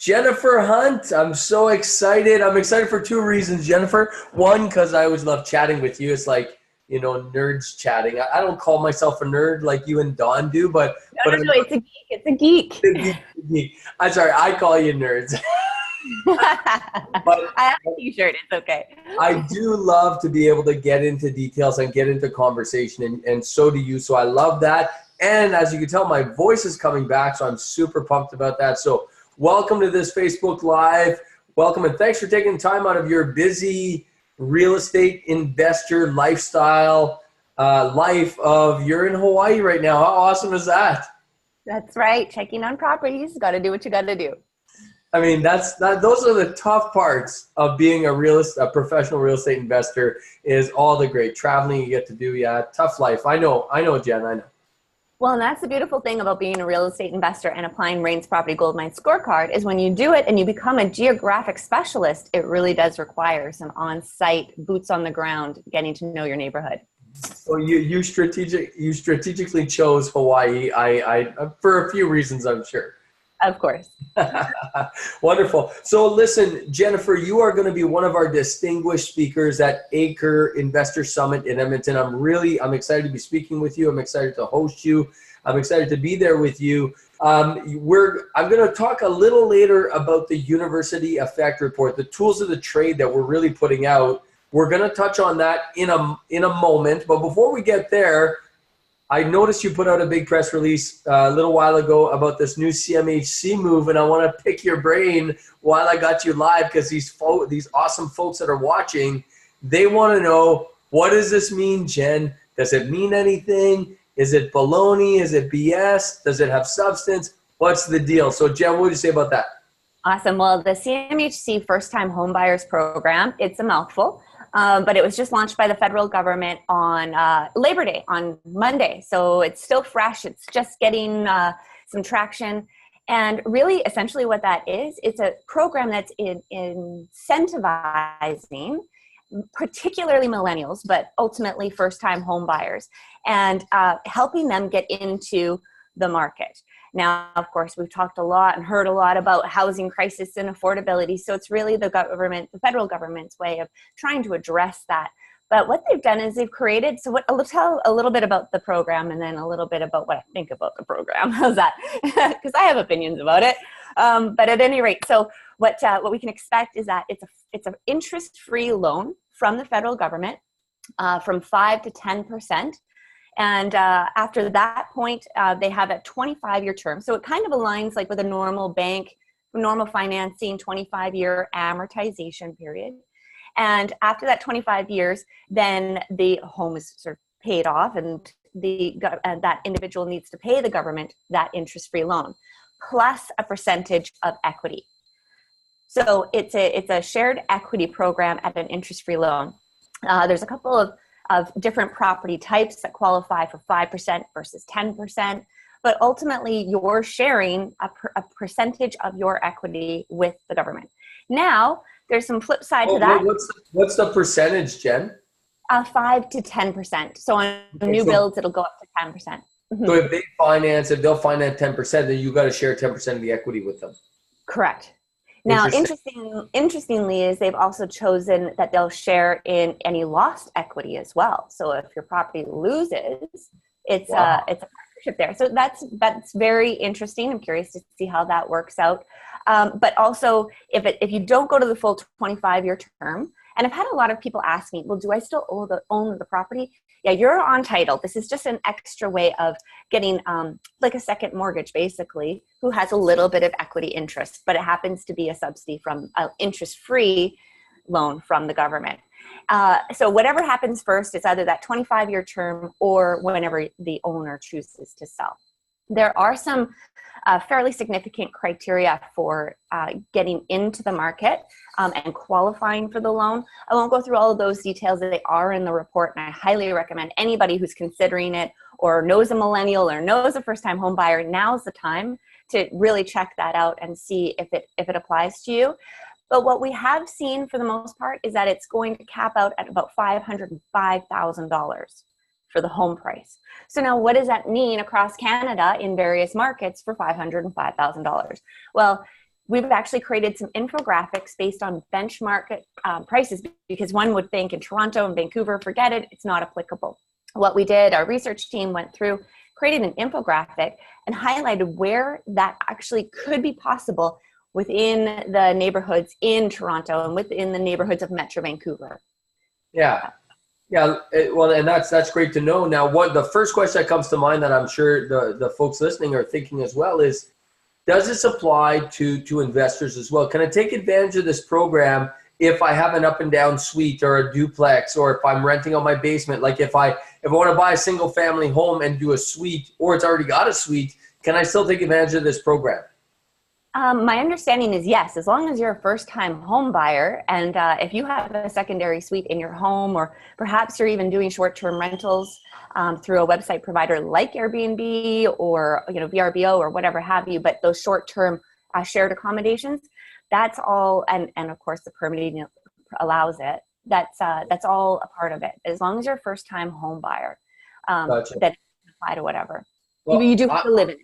Jennifer Hunt, I'm so excited. I'm excited for two reasons, Jennifer. One, because I always love chatting with you. It's like, nerds chatting. I don't call myself a nerd like you and Don do, but No, no, no, it's a geek. It's a geek. I'm sorry, I call you nerds. I But have a t-shirt. It's okay. I do love to be able to get into details and get into conversation, and so do you. So I love that. And as you can tell, my voice is coming back, so I'm super pumped about that. So welcome to this Facebook Live. Welcome, and thanks for taking time out of your busy real estate investor lifestyle life of you're in Hawaii right now. How awesome is that? That's right. Checking on properties. Got to do what you got to do. I mean, those are the tough parts of being a professional real estate investor is all the great traveling you get to do. Yeah, tough life. I know, Jen, I know. Well, and that's the beautiful thing about being a real estate investor and applying Rain's Property Gold Mine Scorecard is when you do it and you become a geographic specialist, it really does require some on-site, boots on the ground, getting to know your neighborhood. So you strategically chose Hawaii. I for a few reasons, I'm sure. Of course. Wonderful. So listen, Jennifer, you are going to be one of our distinguished speakers at Acre Investor Summit in Edmonton. I'm excited to be speaking with you. I'm excited to host you. I'm excited to be there with you. I'm going to talk a little later about the University Effect Report, the tools of the trade that we're really putting out. We're going to touch on that in a moment. But before we get there, I noticed you put out a big press release a little while ago about this new CMHC move, and I want to pick your brain while I got you live because these awesome folks that are watching, they want to know, what does this mean, Jen? Does it mean anything? Is it baloney? Is it BS? Does it have substance? What's the deal? So, Jen, what would you say about that? Awesome. Well, the CMHC First Time Home Buyers Program, it's a mouthful. But it was just launched by the federal government on Labor Day, on Monday. So it's still fresh. It's just getting some traction. And really, essentially what that is, it's a program that's incentivizing particularly millennials, but ultimately first-time home buyers, and helping them get into the market. Now, of course, we've talked a lot and heard a lot about housing crisis and affordability. So it's really the federal government's way of trying to address that. But what they've done is they've created, I'll tell a little bit about the program and then a little bit about what I think about the program. How's that? Because I have opinions about it. But at any rate, so what we can expect is that it's an interest-free loan from the federal government from 5 to 10%. And after that point, they have a 25-year term. So it kind of aligns like with a normal bank, normal financing, 25-year amortization period. And after that 25 years, then the home is sort of paid off, and that individual needs to pay the government that interest-free loan, plus a percentage of equity. So it's a shared equity program at an interest-free loan. There's a couple of different property types that qualify for 5% versus 10%, but ultimately you're sharing a percentage of your equity with the government. Now, there's some flip side to that. What's the percentage, Jen? 5 to 10%. So on new builds, it'll go up to 10%. Mm-hmm. So if they'll finance 10%, then you got to share 10% of the equity with them. Correct. Now, interestingly is they've also chosen that they'll share in any lost equity as well. So if your property loses, it's a partnership there. So that's very interesting. I'm curious to see how that works out. But also, if you don't go to the full 25-year term, and I've had a lot of people ask me, well, do I still own the property? Yeah, you're on title. This is just an extra way of getting like a second mortgage, basically, who has a little bit of equity interest, but it happens to be a subsidy from an interest-free loan from the government. So whatever happens first, it's either that 25-year term or whenever the owner chooses to sell. There are some fairly significant criteria for getting into the market and qualifying for the loan. I won't go through all of those details. They are in the report, and I highly recommend anybody who's considering it or knows a millennial or knows a first-time home buyer, now's the time to really check that out and see if it applies to you. But what we have seen for the most part is that it's going to cap out at about $505,000 for the home price. So now what does that mean across Canada in various markets for $505,000? Well, we've actually created some infographics based on benchmark prices, because one would think in Toronto and Vancouver, forget it, it's not applicable. What we did, our research team went through, created an infographic and highlighted where that actually could be possible within the neighborhoods in Toronto and within the neighborhoods of Metro Vancouver. Yeah. Yeah, well, and that's great to know. Now, what the first question that comes to mind that I'm sure the folks listening are thinking as well is, does this apply to investors as well? Can I take advantage of this program if I have an up and down suite or a duplex, or if I'm renting out my basement? Like if I want to buy a single family home and do a suite, or it's already got a suite, can I still take advantage of this program? My understanding is yes, as long as you're a first-time home buyer, and if you have a secondary suite in your home, or perhaps you're even doing short-term rentals through a website provider like Airbnb or VRBO or whatever have you, but those short-term shared accommodations, that's all, and of course the permitting allows it. That's all a part of it. As long as you're a first-time home buyer, Gotcha. that apply to whatever. Well, you do have to live in it.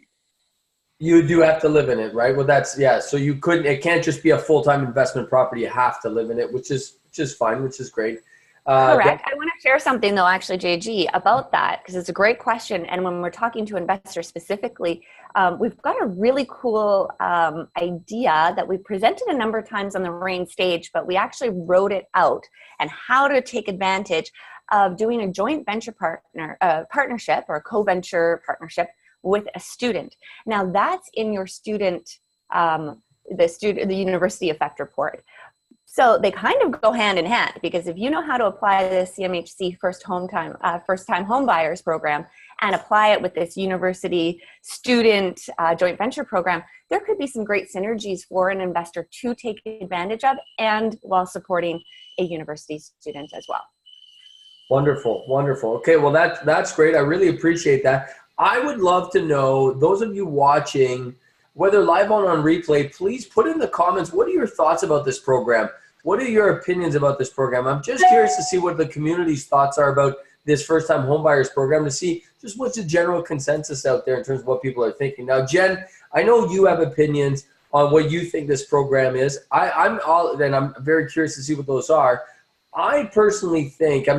You do have to live in it, right? Well, yeah. So it can't just be a full-time investment property. You have to live in it, which is fine, which is great. Correct. I want to share something though, actually, JG, about that, because it's a great question. And when we're talking to investors specifically, we've got a really cool idea that we presented a number of times on the RAIN stage, but we actually wrote it out, and how to take advantage of doing a joint venture partnership or a co-venture partnership with a student. Now that's in your student, the university effect report. So they kind of go hand in hand, because if you know how to apply the CMHC first time home buyers program and apply it with this university student joint venture program, there could be some great synergies for an investor to take advantage of, and while supporting a university student as well. Wonderful, wonderful. Okay, well that's great. I really appreciate that. I would love to know, those of you watching, whether live or on replay, please put in the comments, what are your thoughts about this program? What are your opinions about this program? I'm just curious to see what the community's thoughts are about this first-time homebuyers program, to see just what's the general consensus out there in terms of what people are thinking. Now, Jen, I know you have opinions on what you think this program is. I'm very curious to see what those are. I personally think,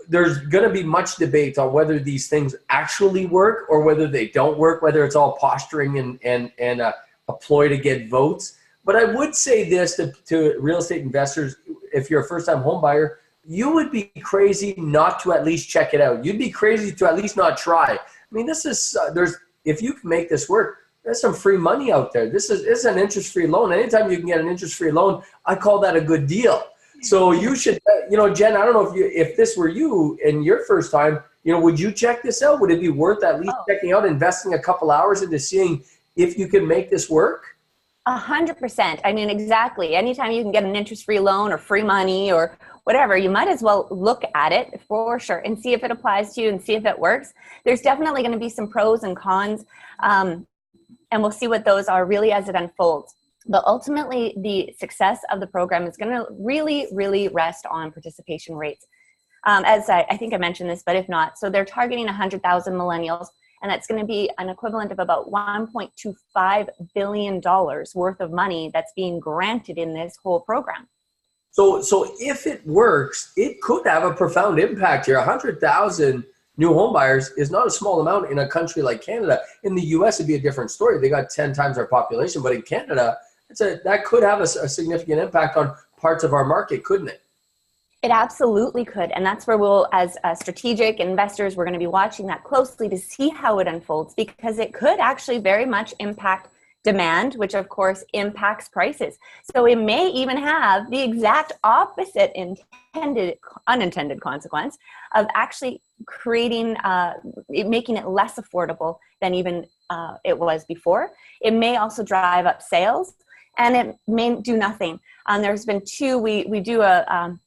there's going to be much debate on whether these things actually work or whether they don't work, whether it's all posturing and a ploy to get votes. But I would say this to real estate investors: if you're a first-time home buyer, you would be crazy not to at least check it out. You'd be crazy to at least not try. This is if you can make this work, there's some free money out there. This is an interest-free loan. Anytime you can get an interest-free loan, I call that a good deal. So you should, Jen, I don't know if this were you in your first time, would you check this out? Would it be worth at least checking out, investing a couple hours into seeing if you can make this work? 100%. Exactly. Anytime you can get an interest-free loan or free money or whatever, you might as well look at it for sure and see if it applies to you and see if it works. There's definitely going to be some pros and cons, and we'll see what those are really as it unfolds. But ultimately, the success of the program is going to really, really rest on participation rates. As I think I mentioned this, but if not, so they're targeting 100,000 millennials, and that's going to be an equivalent of about $1.25 billion worth of money that's being granted in this whole program. So if it works, it could have a profound impact here. 100,000 new home buyers is not a small amount in a country like Canada. In the US, it'd be a different story. They got 10 times our population, but in Canada, that could have a significant impact on parts of our market, couldn't it? It absolutely could. And that's where we'll, as strategic investors, we're going to be watching that closely to see how it unfolds, because it could actually very much impact demand, which of course impacts prices. So it may even have the exact opposite unintended consequence of actually creating, making it less affordable than even it was before. It may also drive up sales, and it may do nothing. There's been two, we do a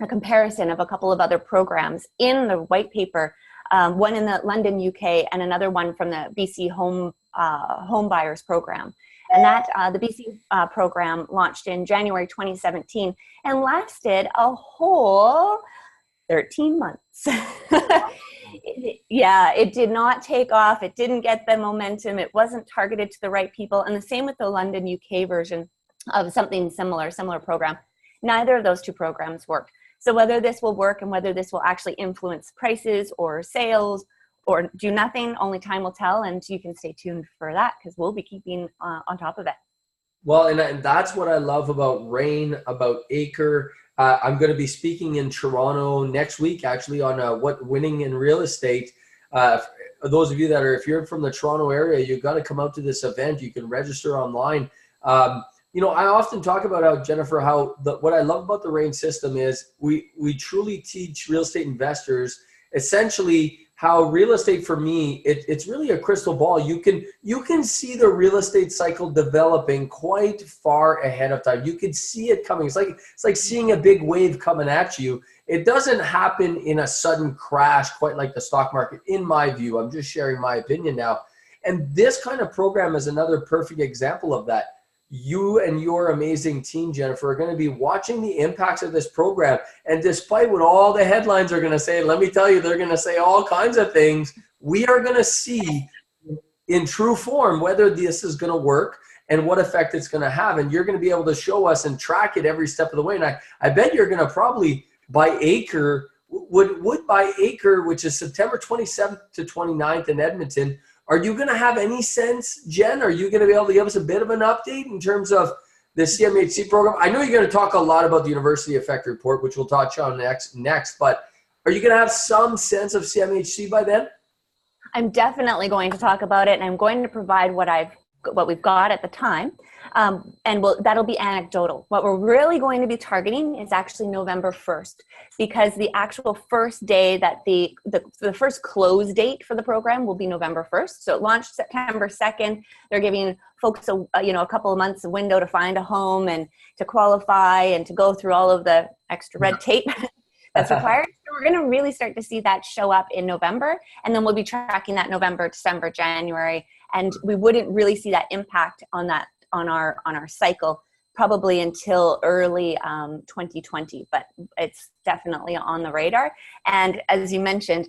comparison of a couple of other programs in the white paper, one in the London, UK, and another one from the BC Home Buyers Program. And that the BC program launched in January 2017 and lasted a whole 13 months. Yeah, it did not take off. It didn't get the momentum. It wasn't targeted to the right people. And the same with the London, UK version of something similar program. Neither of those two programs worked. So whether this will work and whether this will actually influence prices or sales or do nothing, only time will tell. And you can stay tuned for that because we'll be keeping on top of it. Well, and that's what I love about Rain, about Acre. I'm going to be speaking in Toronto next week, actually, on what winning in real estate. Those of you that are, if you're from the Toronto area, you've got to come out to this event. You can register online. I often talk about how, Jennifer, what I love about the Rain system is we truly teach real estate investors essentially how real estate, for me, it's really a crystal ball. You can see the real estate cycle developing quite far ahead of time. You can see it coming. It's like seeing a big wave coming at you. It doesn't happen in a sudden crash, quite like the stock market, in my view. I'm just sharing my opinion now. And this kind of program is another perfect example of that. You and your amazing team, Jennifer, are going to be watching the impacts of this program. And despite what all the headlines are going to say, let me tell you, they're going to say all kinds of things. We are going to see in true form whether this is going to work and what effect it's going to have. And you're going to be able to show us and track it every step of the way. And I bet you're going to probably, by Acre, would by Acre, which is September 27th to 29th in Edmonton, are you going to have any sense, Jen? Are you going to be able to give us a bit of an update in terms of the CMHC program? I know you're going to talk a lot about the University Effect Report, which we'll touch on next, but are you going to have some sense of CMHC by then? I'm definitely going to talk about it, and I'm going to provide what we've got at the time. That'll be anecdotal. What we're really going to be targeting is actually November 1st, because the actual first day that the first close date for the program will be November 1st. So it launched September 2nd. They're giving folks a couple of months window to find a home and to qualify and to go through all of the extra red tape that's required. So we're going to really start to see that show up in November, and then we'll be tracking that November, December, January, and we wouldn't really see that impact on our cycle probably until early 2020, but it's definitely on the radar. And as you mentioned,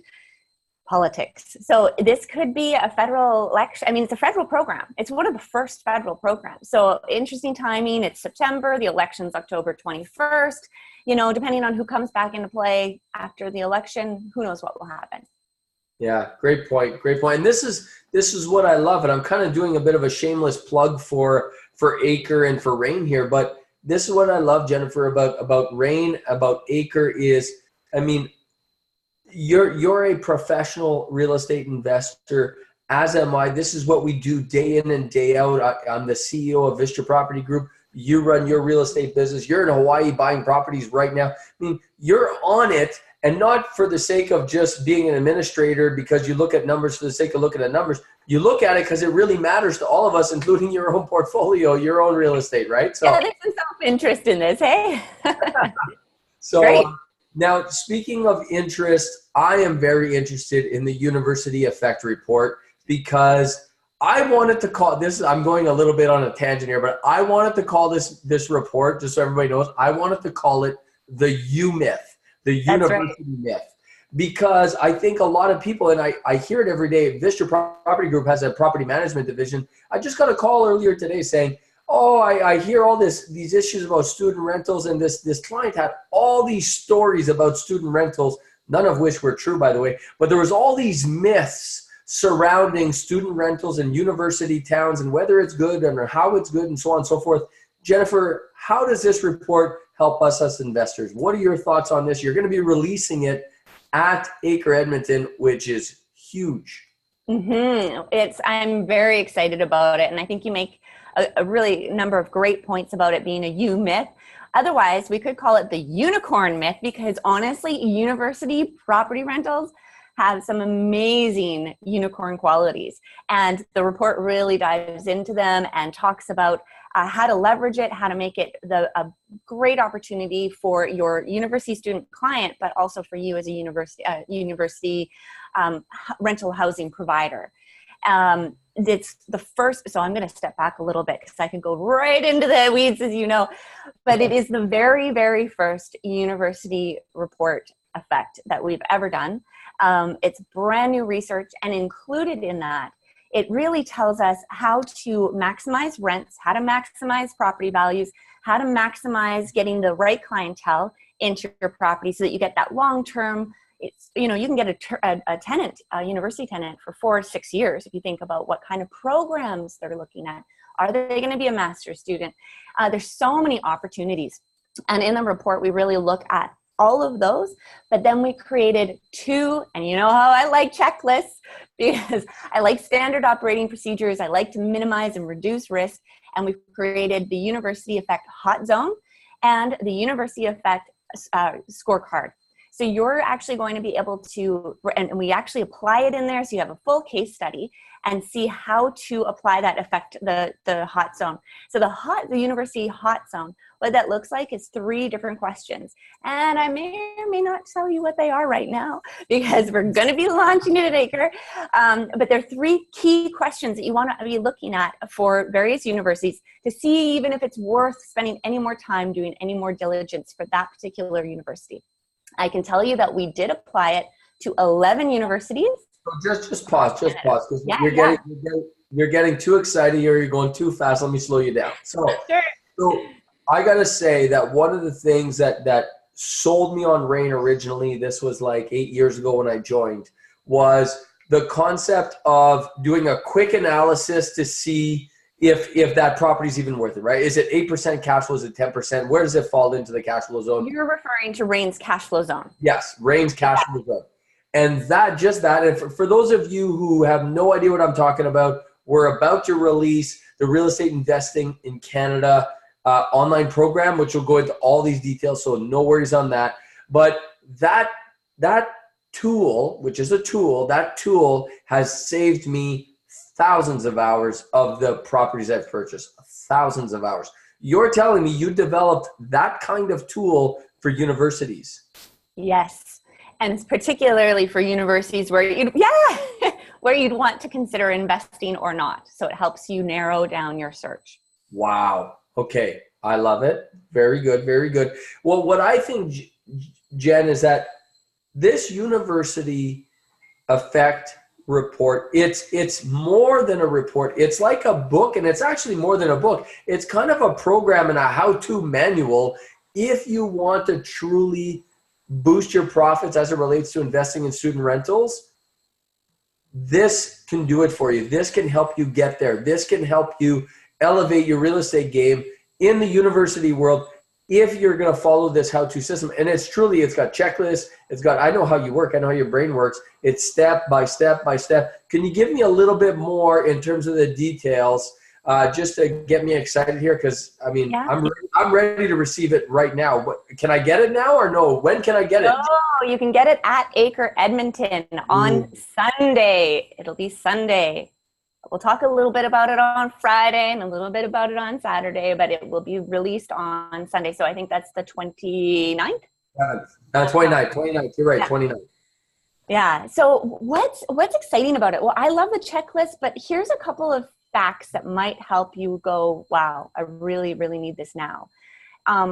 politics. So this could be a federal election. I mean, it's a federal program. It's one of the first federal programs. So interesting timing. It's September. The election's October 21st. Depending on who comes back into play after the election, who knows what will happen. Yeah, great point. Great point. And this is what I love. And I'm kind of doing a bit of a shameless plug for Acre and for Rain here. But this is what I love, Jennifer, about Rain, about Acre is, I mean, you're a professional real estate investor, as am I. This is what we do day in and day out. I'm the CEO of Vista Property Group. You run your real estate business. You're in Hawaii buying properties right now. I mean, you're on it. And not for the sake of just being an administrator because you look at numbers for the sake of looking at numbers. You look at it because it really matters to all of us, including your own portfolio, your own real estate, right? So, yeah, there's some self-interest in this, hey? So now, speaking of interest, I am very interested in the University Effect Report because I wanted to call this, I'm going a little bit on a tangent here, but I wanted to call this report, just so everybody knows, I wanted to call it the U myth. The university myth, because I think a lot of people, and I hear it every day, Vista Property Group has a property management division. I just got a call earlier today saying, oh, I hear all these issues about student rentals, and this client had all these stories about student rentals, none of which were true, by the way, but there was all these myths surrounding student rentals in university towns and whether it's good and how it's good and so on and so forth. Jennifer, how does this report help us as investors? What are your thoughts on this? You're going to be releasing it at Acre Edmonton, which is huge. I'm very excited about it. And I think you make a really number of great points about it being a U myth. Otherwise, we could call it the unicorn myth, because honestly, university property rentals have some amazing unicorn qualities. And the report really dives into them and talks about how to leverage it, how to make it a great opportunity for your university student client, but also for you as a university rental housing provider. It's the first, so I'm going to step back a little bit because I can go right into the weeds, as you know, but it is the very, very first university report effect that we've ever done. It's brand new research, and included in that, it really tells us how to maximize rents, how to maximize property values, how to maximize getting the right clientele into your property so that you get that long-term. It's, you know, you can get a tenant, a university tenant for 4 to 6 years if you think about what kind of programs they're looking at. Are they going to be a master's student? There's so many opportunities. And in the report, we really look at all of those, but then we created 2, and you know how I like checklists, because I like standard operating procedures. I like to minimize and reduce risk. And we've created the University Effect Hot Zone and the University Effect Scorecard. So you're actually going to be able to, and we actually apply it in there, so you have a full case study and see how to apply that effect, the hot zone. So the University Hot Zone, what that looks like is 3 different questions. And I may or may not tell you what they are right now, because we're going to be launching it at Acre. But there are 3 key questions that you want to be looking at for various universities to see even if it's worth spending any more time doing any more diligence for that particular university. I can tell you that we did apply it to 11 universities. Just pause, because you're getting too excited here. You're going too fast. Let me slow you down. So I got to say that one of the things that sold me on RAIN originally, this was like 8 years ago when I joined, was the concept of doing a quick analysis to see if that property is even worth it, right? Is it 8% cash flow? Is it 10%? Where does it fall into the cash flow zone? You're referring to RAIN's cash flow zone. Yes, RAIN's cash flow zone. And and for those of you who have no idea what I'm talking about, we're about to release the Real Estate Investing in Canada online program, which will go into all these details, so no worries on that. But that tool, which is a tool, that tool has saved me thousands of hours of the properties I've purchased, thousands of hours. You're telling me you developed that kind of tool for universities? Yes. And it's particularly for universities where where you'd want to consider investing or not. So it helps you narrow down your search. Wow. Okay. I love it. Very good. Very good. Well, what I think, Jen, is that this University Effect report, it's more than a report. It's like a book, and it's actually more than a book. It's kind of a program and a how-to manual if you want to truly boost your profits as it relates to investing in student rentals. This can do it for you. This can help you get there. This can help you elevate your real estate game in the university world if you're going to follow this how-to system. And it's got checklists. I know how you work. I know how your brain works. It's step by step by step. Can you give me a little bit more in terms of the details, just to get me excited here? Because I'm ready to receive it right now. But can I get it now or no? When can I get it? Oh, you can get it at Acre Edmonton on Sunday. It'll be Sunday. We'll talk a little bit about it on Friday and a little bit about it on Saturday, but it will be released on Sunday. So I think that's the 29th? 29th. You're right, yeah. 29th. Yeah. So what's exciting about it? Well, I love the checklist, but here's a couple of facts that might help you go, wow, I really, really need this now.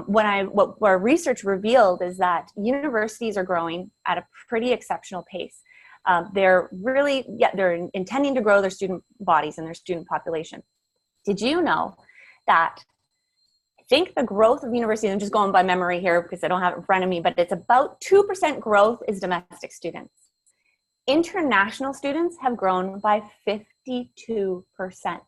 What our research revealed is that universities are growing at a pretty exceptional pace. They're intending to grow their student bodies and their student population. Did you know that, I think the growth of universities, I'm just going by memory here because I don't have it in front of me, but it's about 2% growth is domestic students. International students have grown by 52%.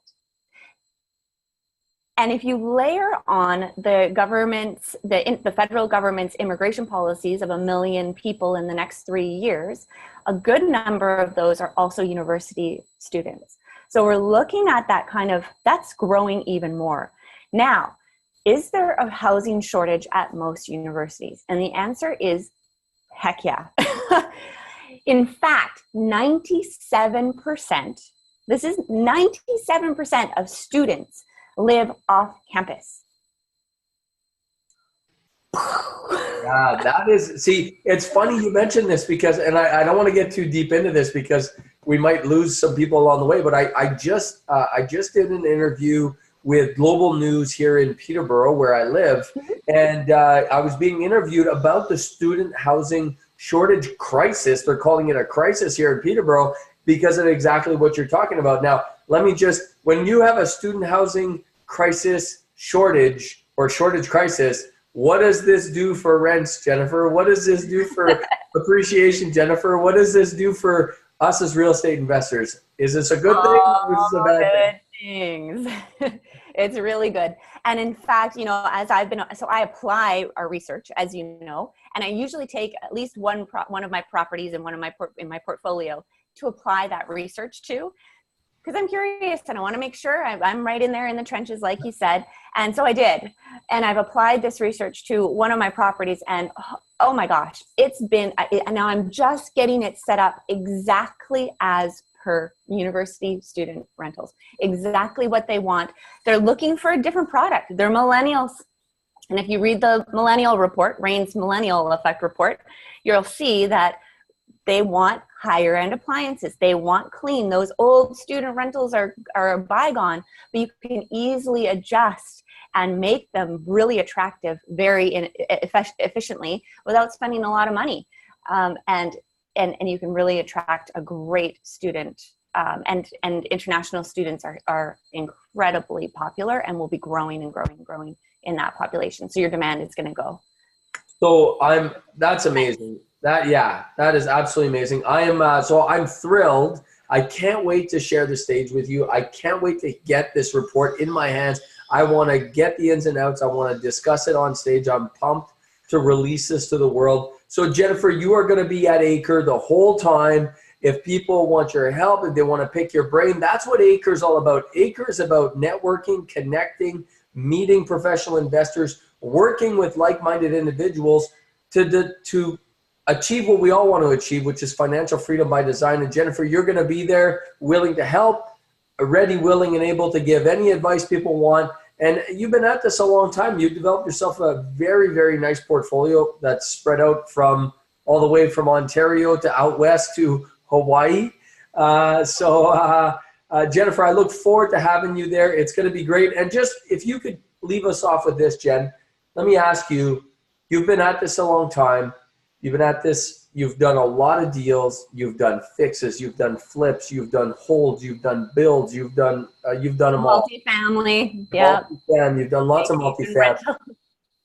And if you layer on the government's, the federal government's immigration policies of 1 million people in the next 3 years, a good number of those are also university students. So we're looking at that's growing even more. Now, is there a housing shortage at most universities? And the answer is heck yeah. In fact, 97%, this is 97% of students live off campus. Yeah, that is, see, it's funny you mentioned this because, and I don't want to get too deep into this because we might lose some people along the way, but I just did an interview with Global News here in Peterborough, where I live, and I was being interviewed about the student housing shortage crisis. They're calling it a crisis here in Peterborough because of exactly what you're talking about. Now, when you have a student housing crisis shortage or shortage crisis, what does this do for rents, Jennifer? What does this do for appreciation, Jennifer? What does this do for us as real estate investors? Is this a good thing or is this a bad thing? Things. It's really good. And in fact, as I apply our research, as you know, and I usually take at least one of my properties in in my portfolio to apply that research to, because I'm curious and I want to make sure I'm right in there in the trenches, like you said. And so I did. And I've applied this research to one of my properties, and oh my gosh, now I'm just getting it set up exactly as per university student rentals, exactly what they want. They're looking for a different product. They're millennials. And if you read the millennial report, Rain's millennial effect report, you'll see that they want higher end appliances. They want clean. Those old student rentals are a bygone, but you can easily adjust and make them really attractive very efficiently without spending a lot of money. And you can really attract a great student. And international students are incredibly popular and will be growing and growing and growing in that population. So your demand is going to go. So that's amazing. That is absolutely amazing. I'm thrilled. I can't wait to share the stage with you. I can't wait to get this report in my hands. I want to get the ins and outs. I want to discuss it on stage. I'm pumped to release this to the world. So Jennifer, you are going to be at Acre the whole time. If people want your help, if they want to pick your brain, that's what Acre is all about. Acre is about networking, connecting, meeting professional investors, working with like-minded individuals to achieve what we all want to achieve, which is financial freedom by design. And Jennifer, you're going to be there, willing to help, ready, willing, and able to give any advice people want. And you've been at this a long time. You've developed yourself a very, very nice portfolio that's spread out from all the way from Ontario to out west to Hawaii. Jennifer, I look forward to having you there. It's going to be great. And just if you could leave us off with this, Jen, let me ask you, you've been at this a long time. You've been at this, you've done a lot of deals, you've done fixes, you've done flips, you've done holds, you've done builds, you've done them all. Multifamily, yeah. You've done lots of multifamily.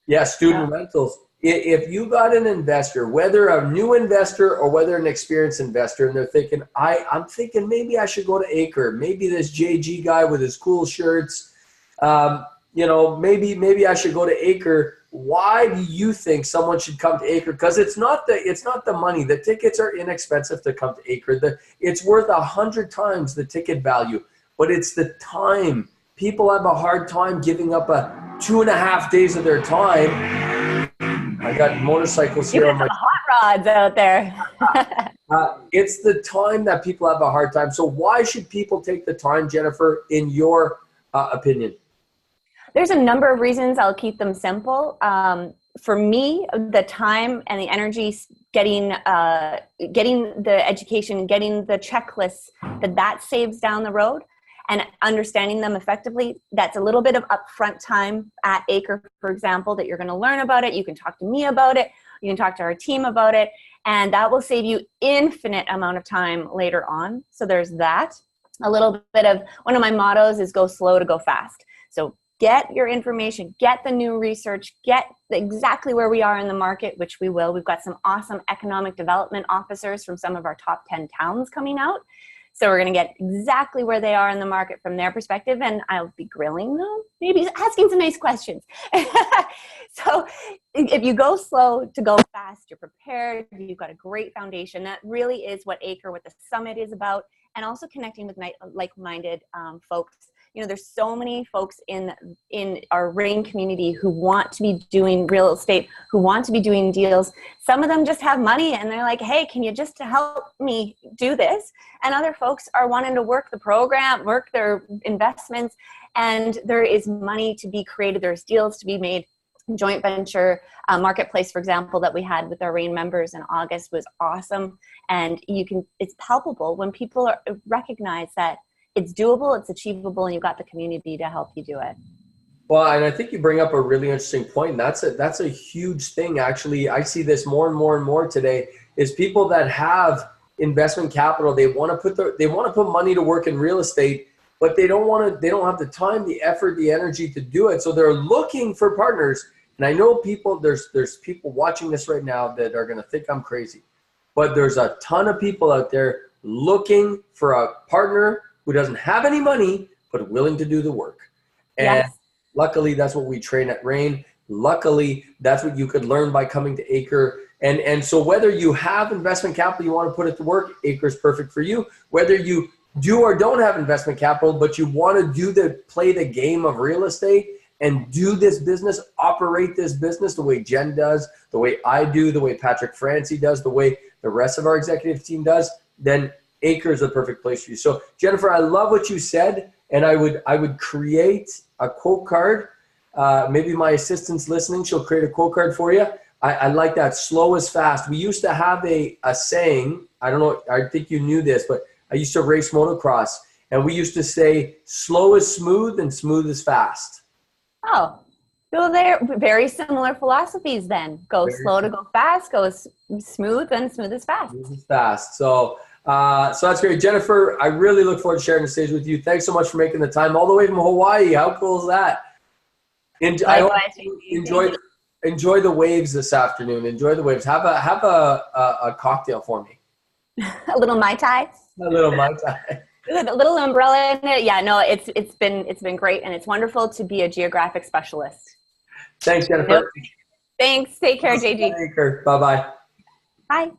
Yeah, student rentals. If you got an investor, whether a new investor or whether an experienced investor, and they're thinking, I'm thinking maybe I should go to Acre, maybe this JG guy with his cool shirts, maybe I should go to Acre. Why do you think someone should come to Acre? Because it's not the money. The tickets are inexpensive to come to Acre. It's worth 100 times the ticket value, but it's the time. People have a hard time giving up 2.5 days of their time. I got motorcycles here on my hot rods out there. It's the time that people have a hard time. So why should people take the time, Jennifer, in your opinion? There's a number of reasons. I'll keep them simple. For me, the time and the energy getting the education, getting the checklists that saves down the road and understanding them effectively, that's a little bit of upfront time at Acre, for example, that you're going to learn about it. You can talk to me about it. You can talk to our team about it. And that will save you infinite amount of time later on. So there's that. A little bit of one of my mottos is go slow to go fast. So get your information, get the new research, get exactly where we are in the market, which we will. We've got some awesome economic development officers from some of our top 10 towns coming out. So we're going to get exactly where they are in the market from their perspective, and I'll be grilling them, maybe asking some nice questions. So if you go slow to go fast, you're prepared, you've got a great foundation. That really is what Acre, what the summit is about, and also connecting with like-minded folks. There's so many folks in our Rain community who want to be doing real estate, who want to be doing deals. Some of them just have money and they're like, hey, can you just help me do this? And other folks are wanting to work the program, work their investments, and there is money to be created. There's deals to be made. Joint venture marketplace, for example, that we had with our Rain members in August was awesome. And it's palpable when people recognize that it's doable, it's achievable, and you've got the community to help you do it. Well, and I think you bring up a really interesting point. And that's a huge thing. Actually, I see this more and more and more today is people that have investment capital, they want to put money to work in real estate, but they don't have the time, the effort, the energy to do it. So they're looking for partners. And I know there's people watching this right now that are going to think I'm crazy, but there's a ton of people out there looking for a partner who doesn't have any money, but willing to do the work. And Yes. luckily, that's what we train at Rain. Luckily, that's what you could learn by coming to Acre. And so whether you have investment capital, you want to put it to work, Acre is perfect for you. Whether you do or don't have investment capital, but you want to play the game of real estate and do this business, operate this business the way Jen does, the way I do, the way Patrick Francie does, the way the rest of our executive team does, then Acre is the perfect place for you. So Jennifer, I love what you said, and I would create a quote card. Maybe my assistant's listening. She'll create a quote card for you. I like that. Slow is fast. We used to have a saying. I don't know. I think you knew this, but I used to race motocross, and we used to say, slow is smooth and smooth is fast. Oh, so they're very similar philosophies then. Go Very slow to go fast, go smooth, and smooth is fast. Smooth is fast. So that's great. Jennifer, I really look forward to sharing the stage with you. Thanks so much for making the time all the way from Hawaii. How cool is that? And I hope you enjoy the waves this afternoon. Enjoy the waves. Have a cocktail for me. A little Mai Tai. A little Mai Tai. A little umbrella in it. Yeah, no, it's been great, and it's wonderful to be a geographic specialist. Thanks, Jennifer. Thanks. Take care, JG. Bye-bye. Bye.